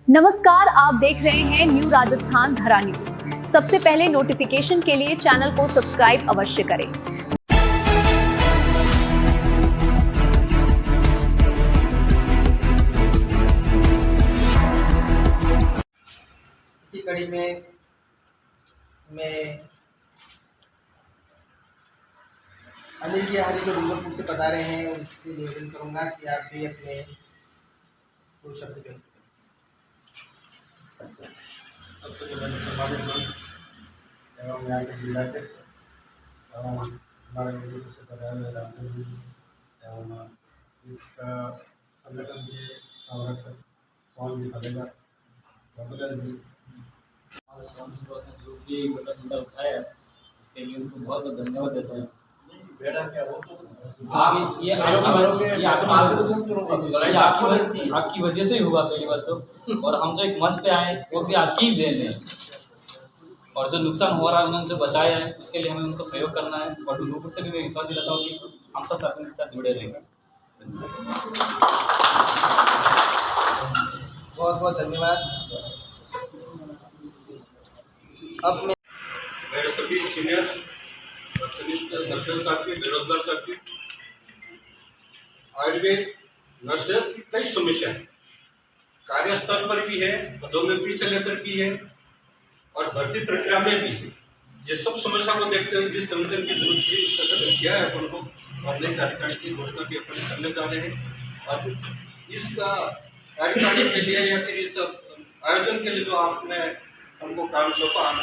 नमस्कार, आप देख रहे हैं न्यू राजस्थान धरा न्यूज। सबसे पहले नोटिफिकेशन के लिए चैनल को सब्सक्राइब अवश्य करें। इसी कड़ी में मैं अनिल जी हमारे जो डूंगरपुर से बता रहे हैं उनसे निवेदन करूंगा कि आप भी अपने दो शब्द व्यक्त करें। सबसे पहले सम्मानित मंच एवं यहाँ के जिलाध्यक्ष एवं हमारे नेतृत्व से बताया रामचंद्र जी एवं इसका संगठन के संरक्षक स्वामी जी फलेगा बाबूलाल जी जो भी मुद्दा उठाया उसके लिए उनको बहुत बहुत धन्यवाद देता हूँ। आपकी वजह से ही हुआ पहली बात तो, और हम जो एक मंच पे आए वो भी आपकी ही देन है, और जो नुकसान हो रहा है उन्होंने जो बताया है उसके लिए हमें उनको सहयोग करना है, और लोगों से भी मैं विश्वास दिलाता हूँ कि हम सब अपने साथ जुड़े रहेंगे। बहुत बहुत धन्यवाद। अब मैं मेरे सभी सीनियर्स और कनिष्ठ नर्सेस साथी, बेरोजगार साथी, आयुर्वेद नर्सेस की कई समस्या है, कार्यस्थल पर भी है, पदोन्नति से लेकर भी है और भर्ती प्रक्रिया में भी है। ये सब समस्या को देखते हुए जिस संगठन की जरूरत थी उसका गठन किया है अपन को, और नई कार्यकारिणी की घोषणा भी अपन करने जा रहे हैं। और इसका कार्यकारिणी के लिए या फिर इस आयोजन के लिए जो आपने हमको काम सौंपा, और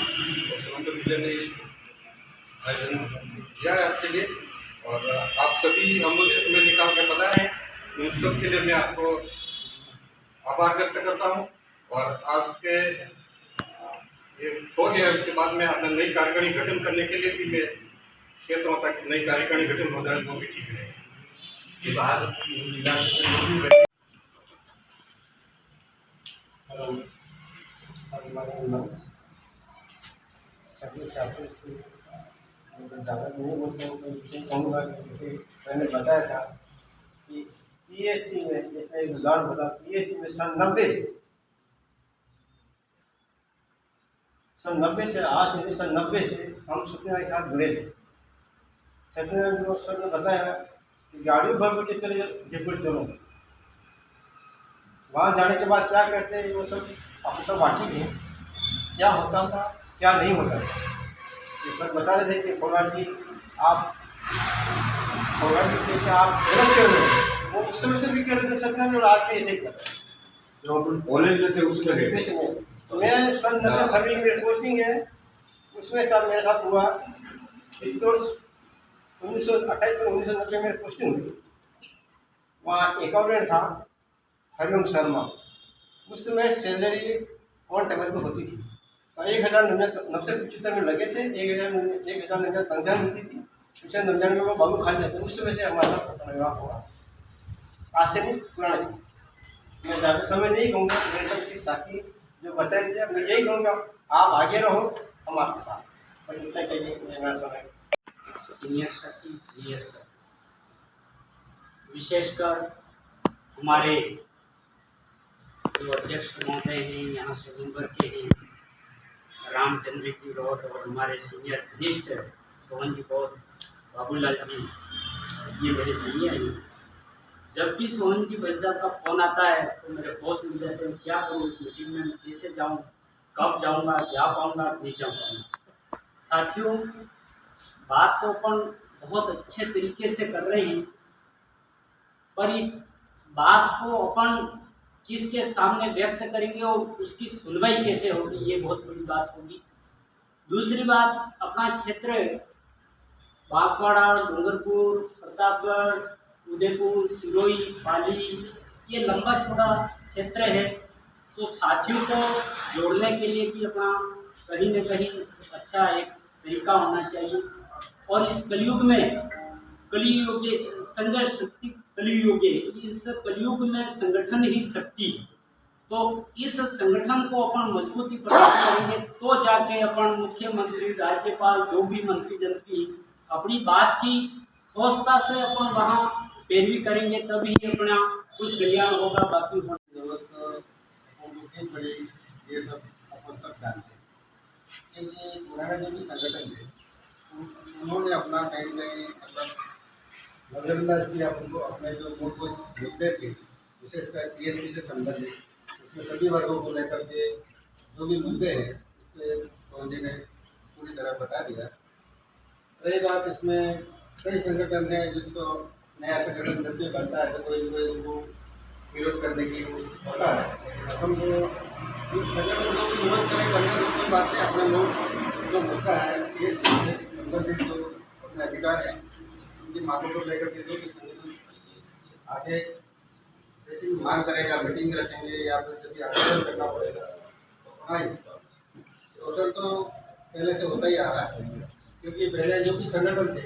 संगठन जिले ने आयोजन किया है आपके लिए, और आप सभी अमूल्य समय निकाल कर बता रहे हैं, उन सब के लिए मैं आपको आभार व्यक्त करता हूँ। और आपके ये हो गया उसके बाद में अपना नई कार्यकारिणी गठन करने के लिए भी मैं कहता हूँ ताकि नई कार्यकारिणी गठन हो जाए वो भी ठीक रहेगा। सभी छात्रों से ज़्यादा नहीं बोलता हूँ, तो कहूँगा कि जैसे मैंने बताया था कि पीएचडी में जैसे एक उदाहरण बता, पीएचडी में सन 90 से आज से सन 90 से हम सत्यनारायण के साथ जुड़े थे। सत्यनारायण सर ने बताया कि गाड़ियों भर के चले जयपुर चलो, वहाँ जाने के बाद क्या करते हैं वो सब आप सब वाकिफ हैं, क्या होता था क्या नहीं होता था। ये सब बता रहे थे कि फौलान जी आप गलत कर रहे हो, वो उस समय से भी कर रहे थे सत्यनारायण, और आज भी ऐसे ही कर रहे हैं। जो अपन कॉलेज में थे उस जगह तो मैं सन 90 फरवरी की मेरी पोस्टिंग है, उसमें साथ मेरे साथ हुआ 1928 और 1990 में पोस्टिंग हुई। वहाँ अकाउंटेंट था हरिओम शर्मा, उस समय सैलरी ऑन टेबल पर होती थी, और 1990 में लगे थे, 1099 तनख्वाह मिलती थी, 1999 में वो बाबू खा जाते, उस समय से हमारा विवाह हुआ। आज से नहीं, पुराना से मैं ज़्यादा समय नहीं कहूँगा, मेरे सबके साथी जो बताए थे मैं यही कहूँगा, आप आगे रहो, हम आपके साथ, बस इतना कहिए मेरा समय। सीनियर साथी, जूनियर साथी, विशेषकर हमारे जो अध्यक्ष महोदय हैं यहाँ से डूंगर के हैं, रामचंद्र जी रोड, और हमारे सीनियर कनिष्ठ सोहन जी बॉस, बाबूलाल जी, ये मेरे सीनियर हैं। जब भी सोहन जी भाई साहब का फोन आता है तो मेरे बॉस मिल जाते हैं, क्या करूँ उस मीटिंग में, कैसे जाऊँ, कब जाऊँगा, जा पाऊँगा नहीं जा पाऊँगा। साथियों, बात तो अपन बहुत अच्छे तरीके से कर रहे हैं, पर इस बात को अपन किसके सामने व्यक्त करेंगे और उसकी सुनवाई कैसे होगी, ये बहुत बड़ी बात होगी। दूसरी बात, अपना क्षेत्र बांसवाड़ा, डूंगरपुर, प्रतापगढ़, उदयपुर, सिरोही, पाली, ये लंबा चौड़ा क्षेत्र है, तो साथियों को जोड़ने के लिए भी अपना कहीं न कहीं अच्छा एक तरीका होना चाहिए। और इस कलयुग में कलियुगे संघर्ष शक्ति कलियुगे, इस कलयुग में संगठन ही शक्ति है, तो इस संगठन को अपन मजबूती प्रदान करेंगे तो जाके अपन मुख्यमंत्री, राज्यपाल, जो भी मंत्री जन की अपनी बात की ठोसता से अपन वहाँ पैरवी करेंगे, तभी अपना कुछ कल्याण होगा। बाकी कितनी बड़ी ये सब अपन सब जानते हैं। क्योंकि पुराना जो भी संगठन थे उन्होंने अपना कहीं कहीं मतलब नजरअंदाज किया उनको, अपने जो मूलभूत मुद्दे थे विशेषकर टीएसपी से संबंधित उसमें सभी वर्गों को लेकर के जो भी मुद्दे हैं उसके सोहन जी ने पूरी तरह बता दिया। रही बात इसमें कई संगठन हैं जिसको नया संगठन जब भी बनता है तो कोई कोई उनको विरोध करने की होता है, लेकिन हम तो उस संगठन को भी विरोध करें करने की कोई बात नहीं। अपने लोग जो मुद्दा है ये चीज़ से संबंधित जो अपने अधिकार हैं उनकी मांगों को लेकर के जो भी संगठन आगे जैसे भी मांग करेगा, मीटिंग रखेंगे या फिर जब भी आंदोलन करना पड़ेगा तो अपना ही शोषण तो पहले से होता ही आ रहा है। क्योंकि पहले जो भी संगठन थे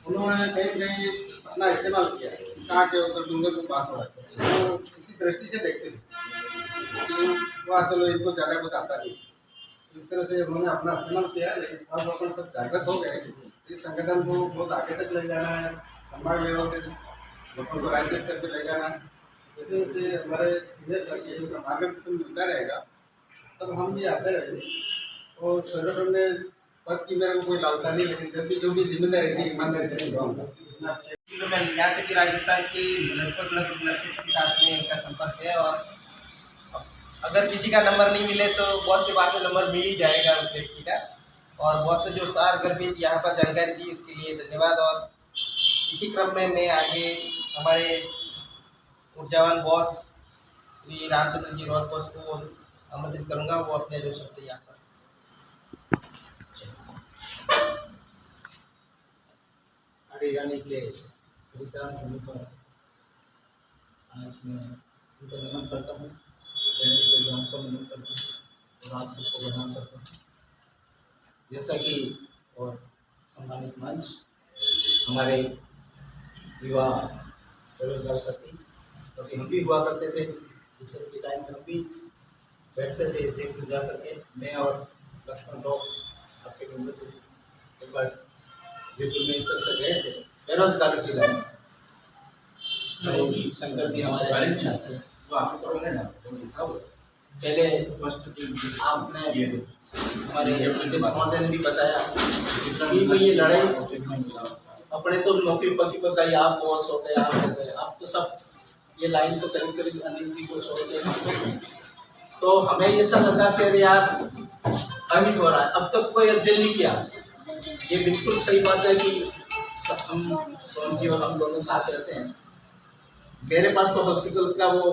उन्होंने कहीं कहीं अपना इस्तेमाल किया, कहाँ के उधर डूंगरपुर बात हो रहा है तो इसी दृष्टि से देखते थे कि वहाँ तो लोग इनको ज़्यादा कुछ आता नहीं, इस तरह से उन्होंने अपना इस्तेमाल किया। लेकिन अब अपन सब जागृत हो गए, इस संगठन को बहुत आगे तक ले जाना है, संभाग लेवल से लोगों को राज्य स्तर पर ले जाना। जैसे जैसे हमारे सीनियर साथी का मार्गदर्शन मिलता रहेगा तब हम भी आते रहेंगे। और संगठन में पद की मेरे को कोई लालसा नहीं, लेकिन जब भी जो भी जिम्मेदारी थी ईमानदारी से निभाऊंगा। मैं यहाँ तक कि राजस्थान की लगभग नर्सेस के साथ में इनका संपर्क है और अगर किसी का नंबर नहीं मिले तो बॉस के पास में नंबर मिल ही जाएगा उस व्यक्ति का। और बॉस ने जो सार गर्भित यहाँ पर जानकारी दी इसके लिए धन्यवाद। और इसी क्रम में मैं आगे हमारे ऊर्जावान boss Shri Ramchandra ji rod boss को आमंत्रित करूँगा, वो अपने जो शब्द यहाँ पर यानी के बलिदान होने पर आज मैं उनको नमन करता हूँ, ग्राम को नमन करता हूँ और आप सबको प्रणाम करता हूँ। जैसा कि और सम्मानित मंच हमारे युवा बेरोजगार साथी कभी हम भी हुआ करते थे, इस तरह के टाइम में हम भी बैठते थे जयपुर जा करके। मैं और लक्ष्मण लोग आपके मिलते थे, एक बार जयपुर में इस तरह से गए थे बेरोजगार की लाइन। शंकर जी हमारे साथ हैं, वो आप करोगे ना पहले आपने हमारे अध्यक्ष महोदय ने भी बताया कि भाई ये लड़ाई अपने तो नौकरी पक्की पकाई, आप बॉस हो गए, आप हो गए, आप तो सब ये लाइन तो करीब करीब अनिल जी को छोड़ के तो हमें ये सब लगा कि यार अहित हो रहा है, अब तक कोई अध्ययन नहीं किया। ये बिल्कुल सही बात है कि हम सोहन जी और हम दोनों साथ रहते हैं। मेरे पास तो हॉस्पिटल का वो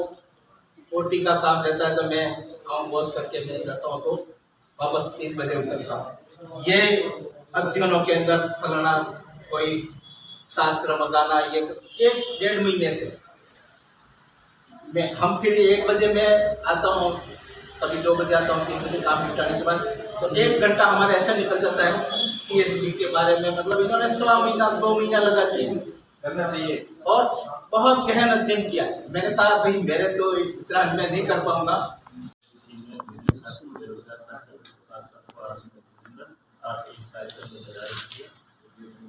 ओटी का काम रहता है तो मैं काम बॉस करके मैं जाता हूँ तो वापस 3 बजे उतरता हूँ। ये अध्ययनों के अंदर फलना कोई शास्त्र मंगाना ये 1-1.5 महीने से मैं हम फिर 1 बजे मैं आता हूँ, कभी 2 बजे आता हूँ, 3 बजे काम निपटाने के बाद तो 1 घंटा हमारा ऐसा निकल जाता है पीएचडी के बारे में। मतलब इन्होंने 1.25 महीना 2 महीना लगा दिए करना चाहिए और बहुत गहन अध्ययन किया। मैंने कहा भाई मेरे तो इतना मैं नहीं कर पाऊंगा।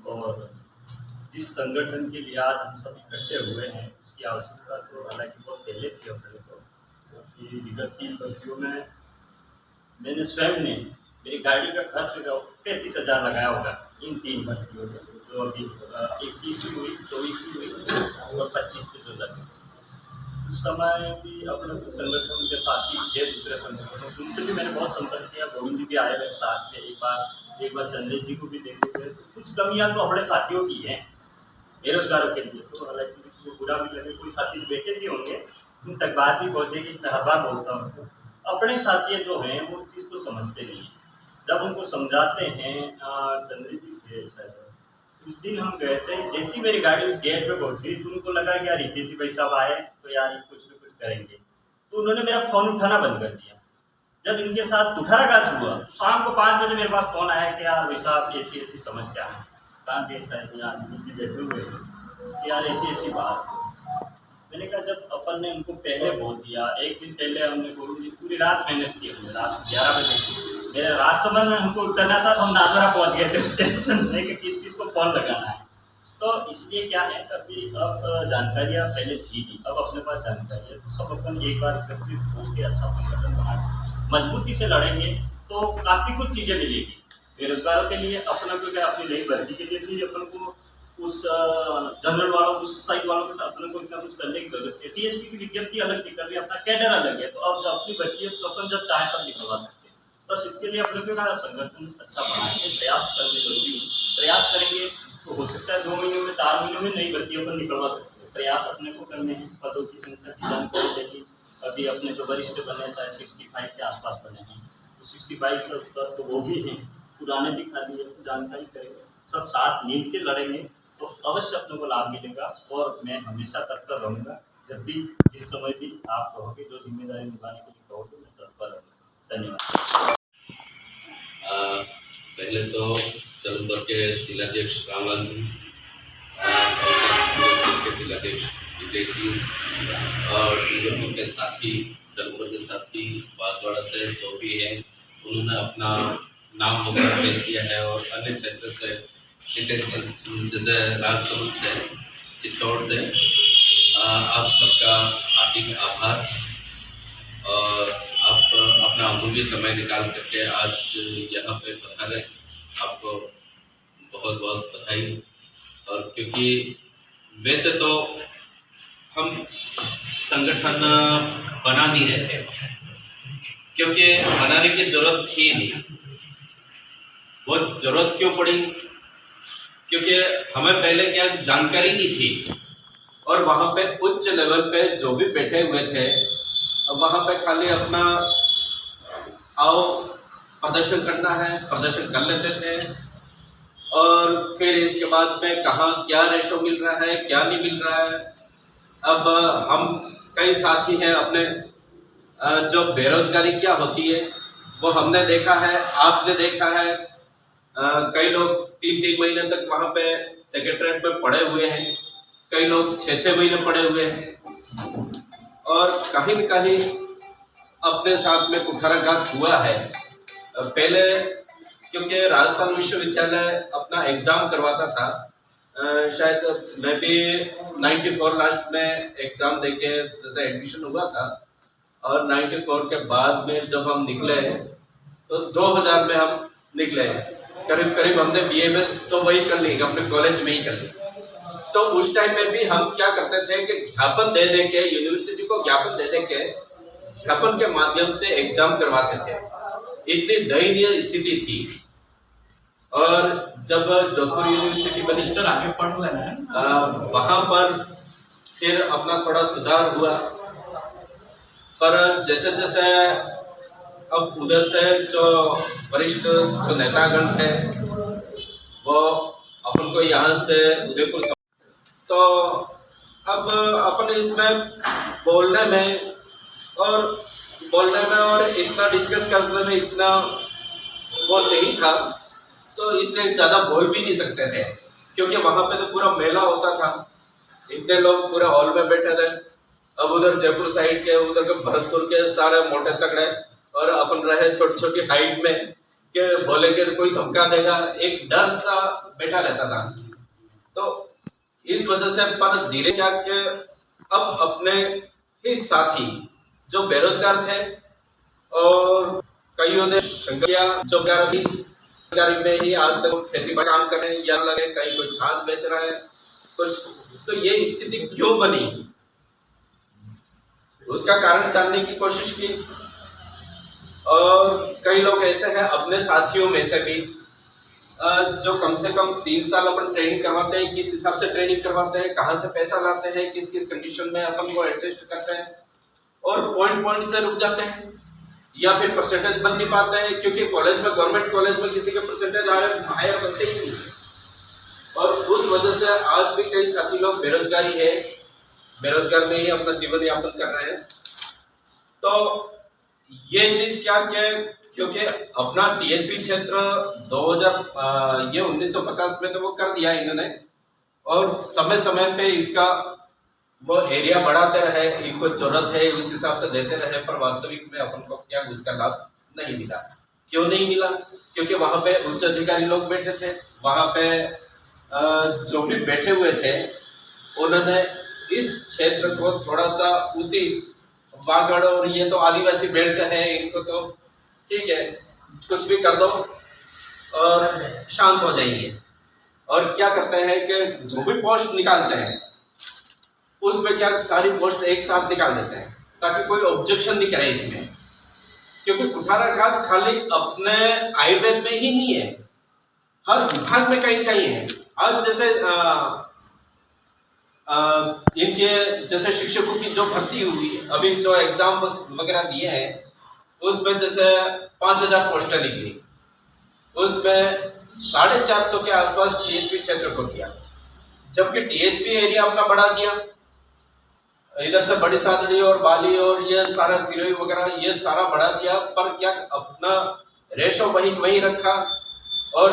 और जिस संगठन के लिए आज हम सब इकट्ठे हुए हैं उसकी आवश्यकता तो हालांकि बहुत पहले थी अपने को, क्योंकि विगत 3 भर्तियों में मैंने स्वयं ने मेरी गाड़ी का खर्च 35,000 लगाया होगा इन 3 भर्तियों में, जो अभी 21 की हुई, 24 की हुई और 25 की जो लगी। उस समय भी अपने कुछ संगठनों के साथी थे, दूसरे संगठनों उनसे भी मैंने बहुत संपर्क किया। गोविंद जी भी आए हुए साथ में, एक बार चंद्रेश जी को भी देखे थे। तो कुछ कमियां तो अपने साथियों की हैं बेरोजगारों के लिए, तो हालांकि किसी को बुरा भी लगे, कोई साथी बैठे भी होंगे उन तक बात भी पहुँचेगी। हर बार बोलता हूँ अपने साथी जो हैं वो चीज़ को समझते नहीं हैं। जब उनको समझाते हैं, चंद्रेश जी थे शायद, उस दिन हम गए थे, जैसी मेरी गाड़ी उस गेट पे पहुंची तो उनको लगा कि यार हितेश जी भाई साहब आए तो यार ये कुछ न कुछ करेंगे, तो उन्होंने मेरा फ़ोन उठाना बंद कर दिया। जब इनके साथ कुठाराघात हुआ शाम को 5 बजे मेरे पास फ़ोन आया कि यार भाई साहब ऐसी ऐसी समस्या है, कहाँ के साहब यार जी बैठे हुए कि यार ऐसी ऐसी बात। मैंने कहा जब अपन ने उनको पहले बोल दिया, 1 दिन पहले हमने गोविंद जी पूरी रात मेहनत की, हमने रात 11 बजे मेरा राजसमंद में हमको उतरना था तो हम नादरा पहुंच गए थे उस टेंशन में कि किस किस को फ़ोन लगाना है। तो इसलिए क्या है अभी अब जानकारियाँ पहले थी नहीं, अब अपने पास जानकारी है तो सब अपन एक बार एकत्रित होकर अच्छा संगठन बना मजबूती से लड़ेंगे तो काफ़ी कुछ चीज़ें मिलेगी बेरोजगारों के लिए। अपना को क्या अपनी नई भर्ती के लिए भी अपन को उस जनरल वालों उस साइड वालों के साथ अपने को इतना कुछ करने की जरूरत है। टीएसपी की विज्ञप्ति अलग निकल रही है, अपना कैडर अलग है, तो अब जब अपनी भर्ती है तो अपन जब चाहे तब निकलवा सकते हैं। बस इसके लिए अपने को संगठन अच्छा बनाएंगे, प्रयास करने जरूरी है। प्रयास करेंगे तो हो सकता है 2 महीनों में 4 महीनों में नई भर्ती अपन निकलवा सकते हैं। प्रयास अपने को करने हैं, पदों की संख्या की जानकारी देगी। अभी अपने जो वरिष्ठ बने शायद 65 के आसपास बने हैं, तो 65 से ऊपर तो वो भी हैं, पुराने भी खाली है, तो जानकारी करेंगे, सब साथ मिल के लड़ेंगे तो अवश्य अपने को लाभ मिलेगा। और मैं हमेशा तत्पर रहूँगा, जब भी जिस समय भी आप कहोगे, जो जिम्मेदारी निभाने के लिए कहोगे, मैं तत्पर रहूँगा। धन्यवाद। पहले तो सलूमपुर के जिलाध्यक्ष रामलाल जी, के जिलाध्यक्ष विजय जी और डूंगरपुर के साथी, सलूमपुर के साथी, बांसवाड़ा से जो भी है उन्होंने अपना नाम वगैरह भेज दिया है और अन्य क्षेत्र से जैसे राजसमंद से, चित्तौड़ से आप सबका हार्दिक आभार। और आप अपना अमूल्य समय निकाल करके आज यहाँ पे पधारे, आपको बहुत बहुत बधाई। और क्योंकि वैसे तो हम संगठन बना नहीं रहे थे, क्योंकि बनाने की जरूरत थी नहीं। वो जरूरत क्यों पड़ी? क्योंकि हमें पहले क्या जानकारी नहीं थी और वहाँ पे उच्च लेवल पे जो भी बैठे हुए थे वहाँ पे खाली अपना आओ प्रदर्शन करना है, प्रदर्शन कर लेते थे। और फिर इसके बाद में कहाँ क्या रेशो मिल रहा है, क्या नहीं मिल रहा है। अब हम कई साथी हैं अपने, जो बेरोजगारी क्या होती है वो हमने देखा है, आपने देखा है। कई लोग 3-3 महीने तक वहाँ पे सेक्रेटरीट में पड़े हुए हैं, कई लोग 6-6 महीने पड़े हुए हैं और कहीं न कहीं अपने साथ में कुठाराघात हुआ है। पहले क्योंकि राजस्थान विश्वविद्यालय अपना एग्जाम करवाता था, शायद मैं भी 94 लास्ट में एग्जाम देके जैसे एडमिशन हुआ था और 94 के बाद में जब हम निकले तो 2000 में हम निकले, करीब करीब हमने BMS तो वही कर ली, अपने कॉलेज में ही कर ली। तो उस टाइम में भी हम क्या करते थे कि ज्ञापन दे दे के, यूनिवर्सिटी को ज्ञापन दे दे के, ज्ञापन के माध्यम से एग्जाम करवाते थे। इतनी दयनीय स्थिति थी। और जब जोधपुर यूनिवर्सिटी बनी आगे पढ़ लेना, वहाँ पर फिर अपना थोड़ा सुधार हुआ। पर जैसे जैसे अब उधर से जो वरिष्ठ जो नेतागण थे वो अपन को यहाँ से उदयपुर, तो अब अपन इसमें बोलने में और इतना डिस्कस करने में इतना वो नहीं था, तो इसलिए ज़्यादा बोल भी नहीं सकते थे क्योंकि वहाँ पे तो पूरा मेला होता था, इतने लोग पूरे हॉल में बैठे थे। अब उधर जयपुर साइड के, उधर के भरतपुर के सारे मोटे तगड़े और अपन रहे छोटी छोटी हाइट में कि बोलेंगे तो कोई धमका देगा, एक डर सा बैठा रहता था। तो इस वजह से पर धीरे क्या कि अब अपने ही साथी जो बेरोजगार थे और कईयों ने शंका जो बेरोजगारी में ही आज तक खेती पर काम कर रहे हैं या लगे, कहीं कोई छाछ बेच रहा है कुछ, तो ये स्थिति क्यों बनी उसका कारण जानने की कोशिश की। और कई लोग ऐसे हैं अपने साथियों में से भी जो कम से कम 3 साल अपन ट्रेनिंग करवाते हैं, किस हिसाब से ट्रेनिंग करवाते हैं, कहाँ से पैसा लाते हैं, किस किस कंडीशन में अपन को एडजस्ट करते हैं और पॉइंट से रुक जाते हैं या फिर परसेंटेज बन नहीं पाते हैं क्योंकि कॉलेज में, गवर्नमेंट कॉलेज में किसी के परसेंटेज हायर बनते ही नहीं। और उस वजह से आज भी कई साथी लोग बेरोजगारी है, बेरोजगार में ही अपना जीवन यापन कर रहे हैं। तो ये चीज क्या क्योंकि अपना टीएसपी क्षेत्र 1950 में तो वो कर दिया इन्होंने और समय समय पे इसका वो एरिया बढ़ाते रहे, इनको जरूरत है उस हिसाब से देते रहे, पर वास्तविक में अपन को क्या उसका लाभ नहीं मिला। क्यों नहीं मिला? क्योंकि वहाँ पे उच्च अधिकारी लोग बैठे थे, वहाँ पे जो भी बैठे हुए थे उन्होंने इस क्षेत्र को थोड़ा सा उसी वागड़ और ये तो आदिवासी बेल्ट है, इनको तो ठीक है कुछ भी कर दो और शांत हो जाएंगे। और क्या करते हैं कि जो भी पोस्ट निकालते हैं उसमें क्या सारी पोस्ट एक साथ निकाल देते हैं ताकि कोई ऑब्जेक्शन नहीं करे इसमें, क्योंकि कुठाराघात खाली अपने आयुर्वेद में ही नहीं है, हर विभाग में कहीं कहीं है। आज जैसे इनके जैसे शिक्षकों की जो भर्ती हुई अभी जो एग्जाम वगैरह दिए हैं उसमें जैसे 5000 पोस्टर निकली, उसमें 450 के आसपास टीएसपी क्षेत्र को दिया, जबकि टीएसपी एरिया अपना बढ़ा दिया, इधर से बड़ी सादड़ी और बाली और ये सारा सिरोही वगैरह ये सारा बढ़ा दिया, पर क्या अपना रेशो वही रखा और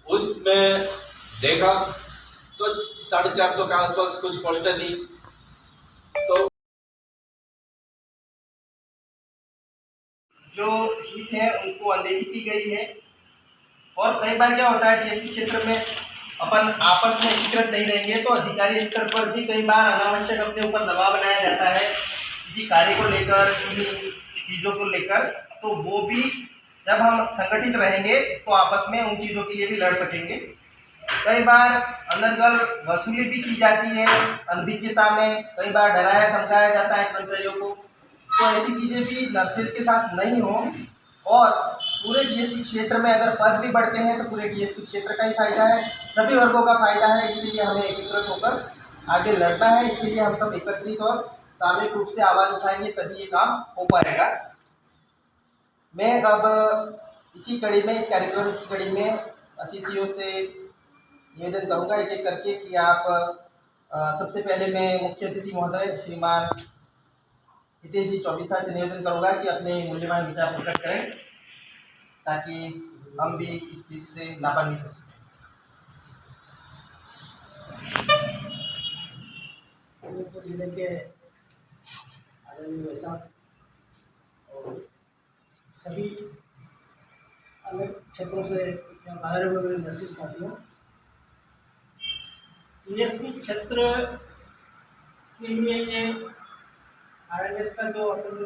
उसमें देखा तो 450 के आसपास कुछ पोस्टर दी। तो जो हित है उनको अनदेखी की गई है। और कई बार क्या होता है टीएसपी क्षेत्र में अपन आपस में एकीकृत नहीं रहेंगे तो अधिकारी स्तर पर भी कई बार अनावश्यक अपने ऊपर दबाव बनाया जाता है किसी कार्य को लेकर, किन्हीं चीज़ों को लेकर, तो वो भी जब हम संगठित रहेंगे तो आपस में उन चीज़ों के लिए भी लड़ सकेंगे। कई बार अनर्गल वसूली भी की जाती है, अनभिज्ञता में कई बार डराया धमकाया जाता है कर्मचारियों को, तो ऐसी चीज़ें भी नर्सेज के साथ नहीं हो और पूरे टीएसपी क्षेत्र में अगर पद भी बढ़ते हैं तो पूरे टीएसपी क्षेत्र का ही फायदा है, सभी वर्गों का फायदा है। इसके लिए हमें एकीकृत होकर आगे लड़ना है, इसके लिए हम सब एकत्रित और सामूहिक रूप से आवाज़ उठाएंगे तभी ये काम हो पाएगा। मैं अब इसी कड़ी में, इस कार्यक्रम की कड़ी में अतिथियों से निवेदन करूंगा एक एक करके कि आप सबसे पहले मैं मुख्य अतिथि महोदय श्रीमान हितेश जी चौबीसा से निवेदन करूंगा कि अपने मूल्यवान विचार प्रकट करें ताकि हम भी इस चीज़ से लाभान्वित हो सकें। जबलपुर जिले के आदरणीय वैशाख और सभी अन्य क्षेत्रों से या बाहर हुए नर्सिस साथियों, टीएसपी क्षेत्र के लिए ये आरएलएस का जो अपन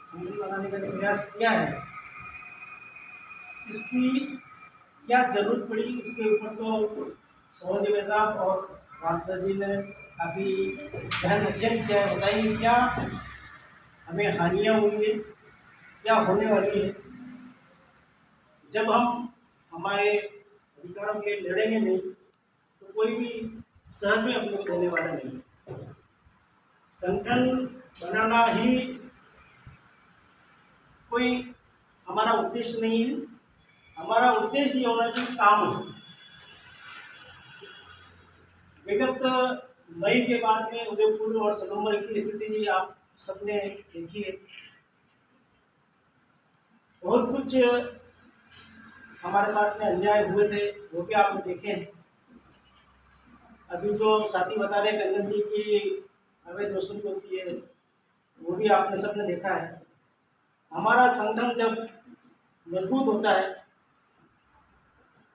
संगठन बनाने का प्रयास किया है, इसकी क्या जरूरत पड़ी इसके ऊपर तो सोहन जी साहब और रामदास जी ने काफ़ी गहन अध्ययन किया है। बताइए क्या हमें हानियाँ हुई है, क्या होने वाली है। जब हम हमारे अधिकारों के लिए लड़ेंगे नहीं तो कोई भी सहज में अपने को देने वाला नहीं है। संगठन बनाना ही कोई हमारा उद्देश्य नहीं है, हमारा उद्देश्य ये होना चाहिए काम हो। विगत मई के बाद में उदयपुर और सलूमर की स्थिति आप सबने देखी है। बहुत कुछ हमारे साथ में अन्याय हुए थे, वो भी आपने देखे हैं। अभी जो साथी बता रहे कंचन जी की अवैध वसूली होती है, वो भी आपने सबने देखा है। हमारा संगठन जब मजबूत होता है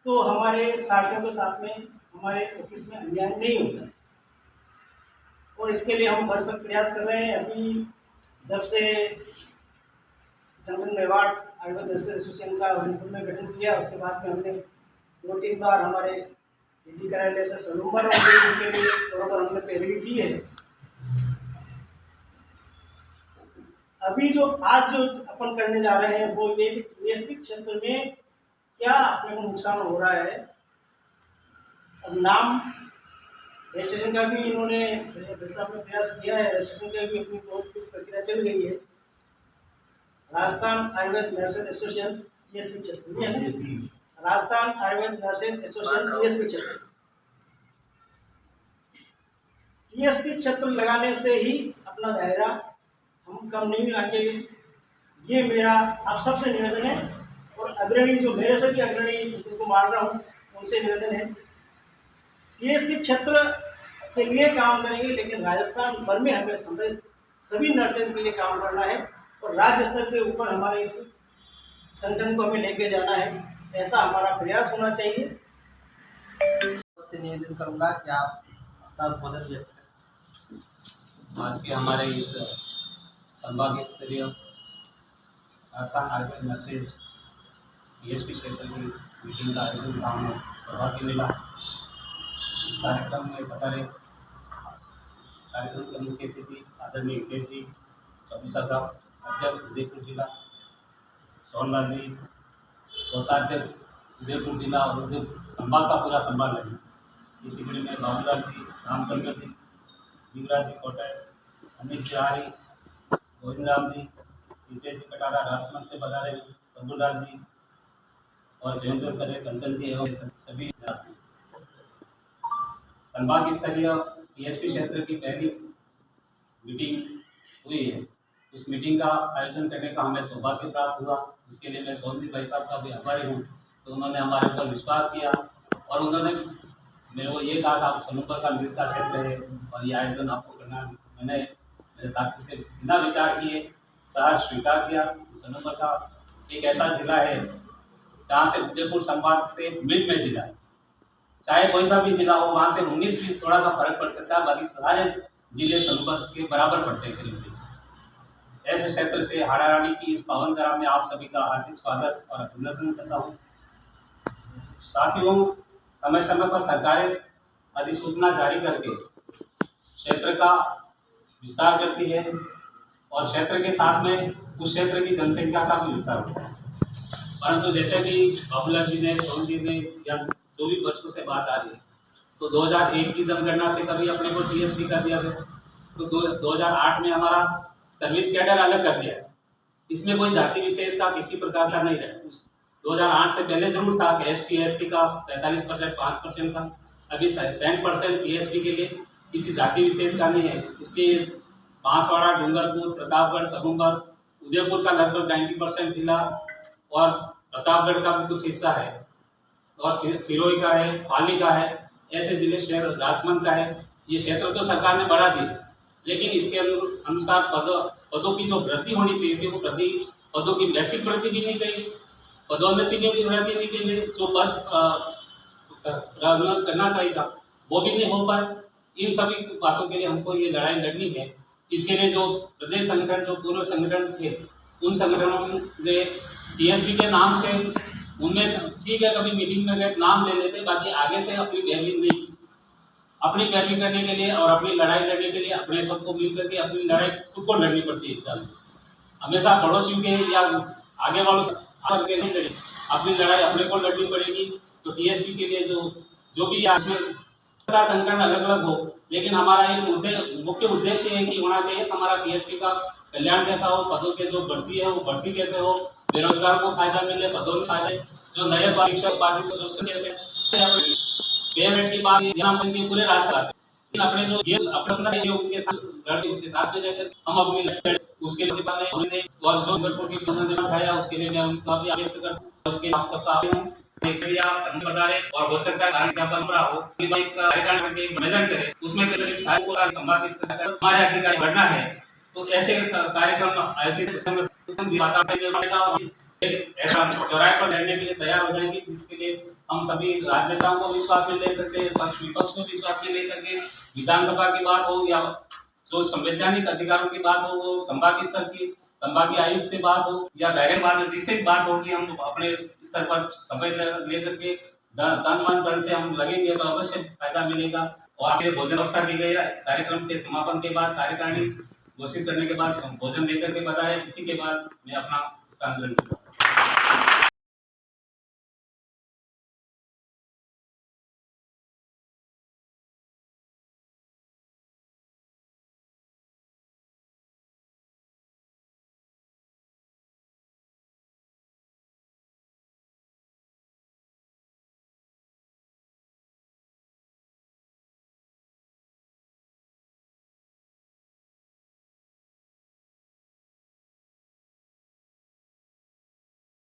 तो हमारे साथियों के साथ में हमारे ऑफिस में अन्याय नहीं होता है और इसके लिए हम भरसक प्रयास कर रहे हैं। अभी जब से संगठन मेवाड़ आयुर्वेद नर्सेज एसोसिएशन का उदयपुर में गठन किया, उसके बाद में हमने 2-3 बार हमारे दिल्ली कार्यालय से सलूमर के लिए बराबर हमने पैरवी की है। अभी जो आज जो अपन करने जा रहे हैं वो ये टीएसपी क्षेत्र में क्या अपने को नुकसान हो रहा है। अब नाम रजिस्ट्रेशन का भी इन्होंने साहब ने प्रयास किया है, रजिस्ट्रेशन का भी अपनी बहुत कुछ प्रक्रिया चल गई है। Rajasthan Ayurveda nurses association TSP क्षेत्र में, Rajasthan Ayurveda nurses association TSP क्षेत्र, टीएसपी क्षेत्र लगाने से ही अपना दायरा हम कम नहीं रखेंगे। ये मेरा आप सबसे निवेदन है और अग्रणी जो मेरे से भी अग्रणी जिनको मान रहा हूँ उनसे निवेदन है। टीएसपी क्षेत्र के लिए काम करेंगे लेकिन राजस्थान भर में हमें सभी नर्सेज के लिए काम करना है और राज्य स्तर के ऊपर हमारे इस संगठन को हमें लेके जाना है, ऐसा हमारा प्रयास होना चाहिए। निवेदन करूँगा कि आप अपना उद्बोधन व्यक्त करें। आज के हमारे इस संभाग स्तरीय राजस्थान आयुर्वेद नर्सेज पीएचपी क्षेत्र की मीटिंग का आयोजन गाँव में सौभाग्य मिला। इस कार्यक्रम में बतौर कार्यक्रम के मुख्य अतिथि आदरणीय हितेश जी चौबीसा साहब, अध्यक्ष उदयपुर जिला, सोनलाल जी कोषाध्यक्ष उदयपुर जिला और उदयपुर संभाग का पूरा संभाग लगे। इस शिविर में बाबूलाल जी, रामचंद्र जी, जीवराज जी कोटय, अमित बिहारी, गोविंद राम जी, हितेश जी कटारा, राजसमंद से बधारे शंभुलाल जी और संयोजन करे कंचन जी एवं सभी संभाग स्तरीय पीएचपी क्षेत्र की पहली मीटिंग हुई है। उस मीटिंग का आयोजन करने का हमें सौभाग्य प्राप्त हुआ। उसके लिए मैं सोहन जी भाई साहब का भी आभारी हूँ। तो उन्होंने हमारे ऊपर विश्वास किया और उन्होंने मेरे को ये कहा था आप नंबर का नृत्य का क्षेत्र है और ये आयोजन आपको करना। मैंने मेरे साथी से बिना विचार किए सहर्ष स्वीकार किया। नंबर का एक ऐसा जिला है जहाँ से उदयपुर संभाग से मिड में जिला है, चाहे कोई सा भी जिला हो वहाँ से 19-20 थोड़ा सा फर्क पड़ सकता है, बाकी सारे जिले संपर्क के बराबर पड़ते हैं करीब। ऐसे क्षेत्र से हाड़ारानी की इस पावन ग्राम में आप सभी का हार्दिक स्वागत और अभिनंदन करता हूँ। साथियों, समय समय पर सरकारें अधिसूचना जारी करके क्षेत्र का विस्तार करती है और क्षेत्र के साथ में उस क्षेत्र की जनसंख्या का भी विस्तार होता है। परंतु जैसे कि बाबूलाल जी ने, सोहन जी ने या जो भी वर्षों से बात आ रही है, तो 2001 की जनगणना से कभी अपने को टीएसपी कर दिया गया, तो 2008 में हमारा सर्विस कैडर अलग कर दिया है। इसमें कोई जाति विशेष का किसी प्रकार का नहीं रहा। 2008 से पहले जरूर था कि एसटी एससी का 45% 5% था, अभी 60% टीएसपी के लिए किसी जाति विशेष का नहीं है। इसलिए बांसवाड़ा, डूंगरपुर, प्रतापगढ़, सबूमगढ़, उदयपुर का लगभग 90% जिला और प्रतापगढ़ का भी कुछ हिस्सा है और सिरोही का है, पाली का है, ऐसे जिले शहर राजसमंद का है। ये क्षेत्र तो सरकार ने बढ़ा दी, लेकिन इसके अनुसार पदों की जो वृद्धि होनी चाहिए थी वो पदों की बेसिक वृद्धि भी नहीं गई, पदोन्नति में भी वृद्धि नहीं गई, जो पद करना चाहिए था वो भी नहीं हो पाए। इन सभी बातों के लिए हमको ये लड़ाई लड़नी है। इसके लिए जो प्रदेश संगठन, जो पूर्व संगठन थे, उन संगठनों ने टीएसपी के नाम से उनमें ठीक है कभी मीटिंग में गए नाम ले लेते, बाकी आगे से अपनी पैरवी नहीं की। अपनी पैरवी करने के लिए और अपनी लड़ाई लड़ने के लिए अपने सबको मिलकर के अपनी लड़ाई खुद को लड़नी पड़ती है। चाल हमेशा पड़ोसियों के या आगे वालों से नहीं लड़ी, अपनी लड़ाई अपने को लड़नी पड़ेगी। तो टीएसपी के लिए जो भी इसमें संगठन अलग अलग हो, लेकिन हमारा ये मुख्य उद्देश्य है कि होना चाहिए हमारा टीएसपी का कल्याण कैसा हो, पदों के जो बढ़ती है वो बढ़ती कैसे हो, बेरोजगार को फायदा मिले, पदों में फायदा, जो नए शिक्षक कैसे पेमेंट की बात ये पूरे रास्ते आते हैं। अपने जो ये अपना है उनके साथ उसके साथ में जाकर हम अपनी उसके लिए हमने और जो उदयपुर की उन्होंने उठाया उसके लिए मैं उनका भी व्यक्त करता हूं। उसके आप सबका आप समझ बता रहे और हो सकता है कारण क्या बन रहा हो कि भाई कार्यकाल करके निवेदन करे, उसमें करीब सारे को संवाद इस तरह का हमारे अधिकारी बढ़ना है। तो ऐसे कार्यक्रम आयोजित ऐसा चौराहे पर लड़ने के लिए तैयार हो जाएंगे, जिसके लिए हम सभी राजनेताओं को विश्वास में ले सकते हैं, पक्ष विपक्ष को विश्वास में लेकर के विधानसभा की बात हो या जो संवैधानिक अधिकारों की बात हो, वो संभाग स्तर की संभागीय आयुक्त से बात हो या डायरेक्ट बात हो, जिससे भी बात होगी हम अपने स्तर पर समय लेकर के तन मन धन से हम लगेंगे तो अवश्य फायदा मिलेगा। और आगे भोजन व्यवस्था की गई है। कार्यक्रम के समापन के बाद कार्यकारिणी घोषित करने के बाद हम भोजन लेकर के बताए, इसी के बाद मैं अपना स्थान ग्रहण करूँगा।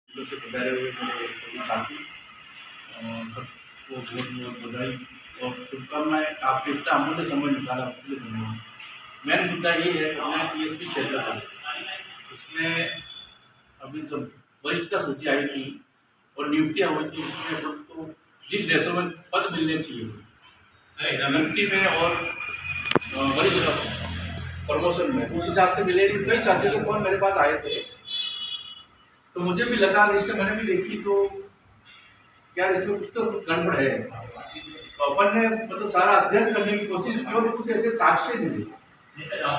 से पधारे हुए मेरे सभी साथी सबको बहुत बहुत बधाई और शुभकामनाएं। आपके इतना अमूल्य समय निकाला उसके लिए धन्यवाद। मेन मुद्दा ये है नया टीएसपी क्षेत्र का, उसमें अभी जब वरिष्ठता सूची आई थी और नियुक्तियाँ हुई थी उसमें तो जिस रेशो में पद मिलने चाहिए नियुक्ति में और बड़ी जगह प्रमोशन में उस हिसाब से मिले नहीं। कई साथियों के फोन मेरे पास आए थे, तो मुझे भी लगा, लिस्ट मैंने भी देखी तो यार इसमें कुछ तो गड़बड़ है। तो अपन ने मतलब सारा अध्ययन करने की कोशिश की और कुछ ऐसे साक्ष्य मिले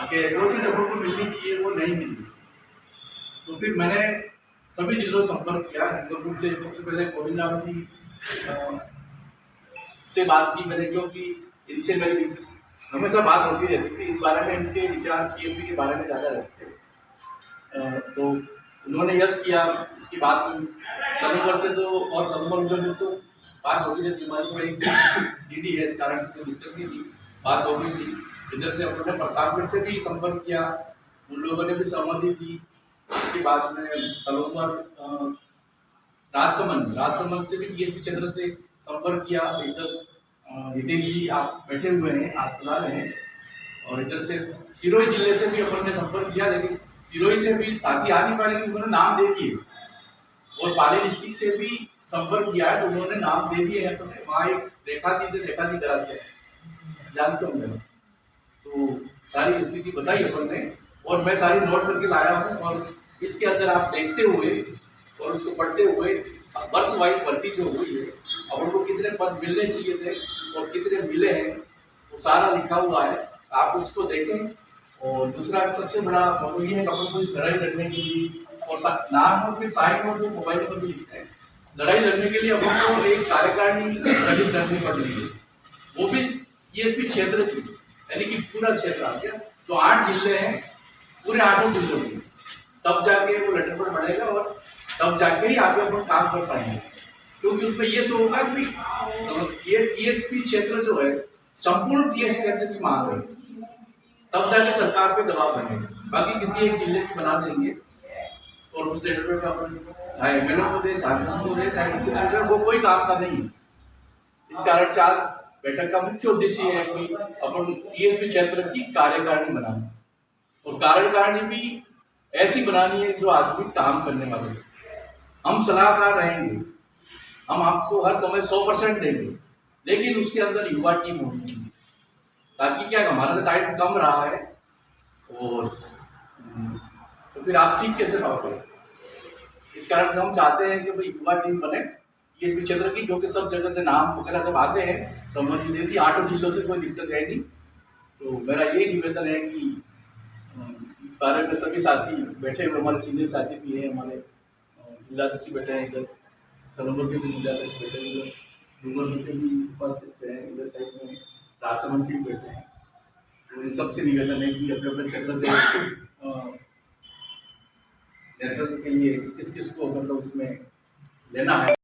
कि जो चीज़ अपन को मिलनी चाहिए वो नहीं मिली। तो फिर मैंने सभी जिलों से संपर्क किया। डूंगरपुर से सबसे पहले गोविंद राम जी से बात की मैंने, क्योंकि इनसे मेरी हमेशा बात होती रहती थी इस बारे में, इनके विचार पीएचडी के बारे में ज़्यादा रहते थे। तो उन्होंने यश किया। इसकी बात में सनोवर से तो और सनोवर उधर तो बात होती रहती, हमारी कोई डीडी है, इस कारण से कोई दिक्कत नहीं थी, बात हो गई थी। इधर से उन्होंने प्रतापगढ़ से भी संपर्क किया, उन लोगों ने भी सहमति दी। उसके बाद में सनोवर राजसमंद से भी पीएचडी क्षेत्र से संपर्क किया। इधर नितिन जी आप बैठे हुए हैं, आप बुला रहे हैं, और इधर से सिरोही जिले से भी अपन ने संपर्क किया, लेकिन सिरोही से भी साथी आ नहीं पाए, लेकिन उन्होंने नाम दे दिए। और पाली डिस्ट्रिक्ट से भी संपर्क किया है तो उन्होंने नाम दे दिए हैं। तो वहाँ एक रेखा दी तरह से जानते होंगे, तो सारी स्थिति बताई अपन ने और मैं सारी नोट करके लाया हूँ। और इसके अंदर आप देखते हुए और उसको पढ़ते हुए वर्ष वाइज भर्ती जो हुई है, अब उनको कितने पद मिलने चाहिए थे और कितने मिले हैं, वो सारा लिखा हुआ है, आप उसको देखें। और दूसरा सबसे बड़ा मतलब ये है कि अपन को इस लड़ाई लड़ने के लिए और नाम और फिर साइन और जो मोबाइल नंबर भी लिखते हैं, लड़ाई लड़ने के लिए अपन को एक कार्यकारिणी गठित करनी पड़ रही है, वो भी टीएसपी क्षेत्र की, यानी कि पूरा क्षेत्र आ गया। तो 8 जिले हैं, पूरे 8 जिलों की, तब जाके वो लेटर पर बढ़ेगा और तब जाके ही आगे अपन काम कर पाएंगे। क्योंकि उसमें ये सो होगा कि ये टीएसपी क्षेत्र जो है संपूर्ण टीएसपी क्षेत्र की मांग है, तब जाके सरकार पे दबाव बनेगा। बाकी किसी एक जिले की बना देंगे और उस लेटर पे अपन चाहे एमएलए को दे, चाहे को दे, चाहे वो कोई काम का नहीं है। इस कारण से आज बैठक का मुख्य उद्देश्य है कि अपन टीएसपी क्षेत्र की कार्यकारिणी बनाना, और कार्यकारिणी भी ऐसी बनानी है जो आदमी काम करने वाले। हम सलाहकार रहेंगे, हम आपको हर समय 100% देंगे, लेकिन उसके अंदर युवा टीम होनी चाहिए, ताकि क्या हमारा तो टाइम कम रहा है और तो फिर आप सीख कैसे पाओगे। इस कारण से हम चाहते हैं कि भाई युवा टीम बने टीएसपी क्षेत्र की, क्योंकि सब जगह से नाम वगैरह सब आते हैं, सम्मति देती 8 जिलों से, कोई दिक्कत है नहीं। तो मेरा ये निवेदन है कि इस बारे में सभी साथी बैठे हुए, हमारे सीनियर साथी भी हैं, हमारे जिलाध्यक्ष बैठे हैं, इधर सनोवर के भी जिलाध्यक्ष बैठे हुए, डूंगरपुर के भी उपाध्यक्ष हैं, इधर साइड में राजसमंद भी बैठे हैं। तो इन सबसे निवेदन है कि अपने अपने क्षेत्र से नेतृत्व के लिए किस किस को मतलब उसमें लेना है।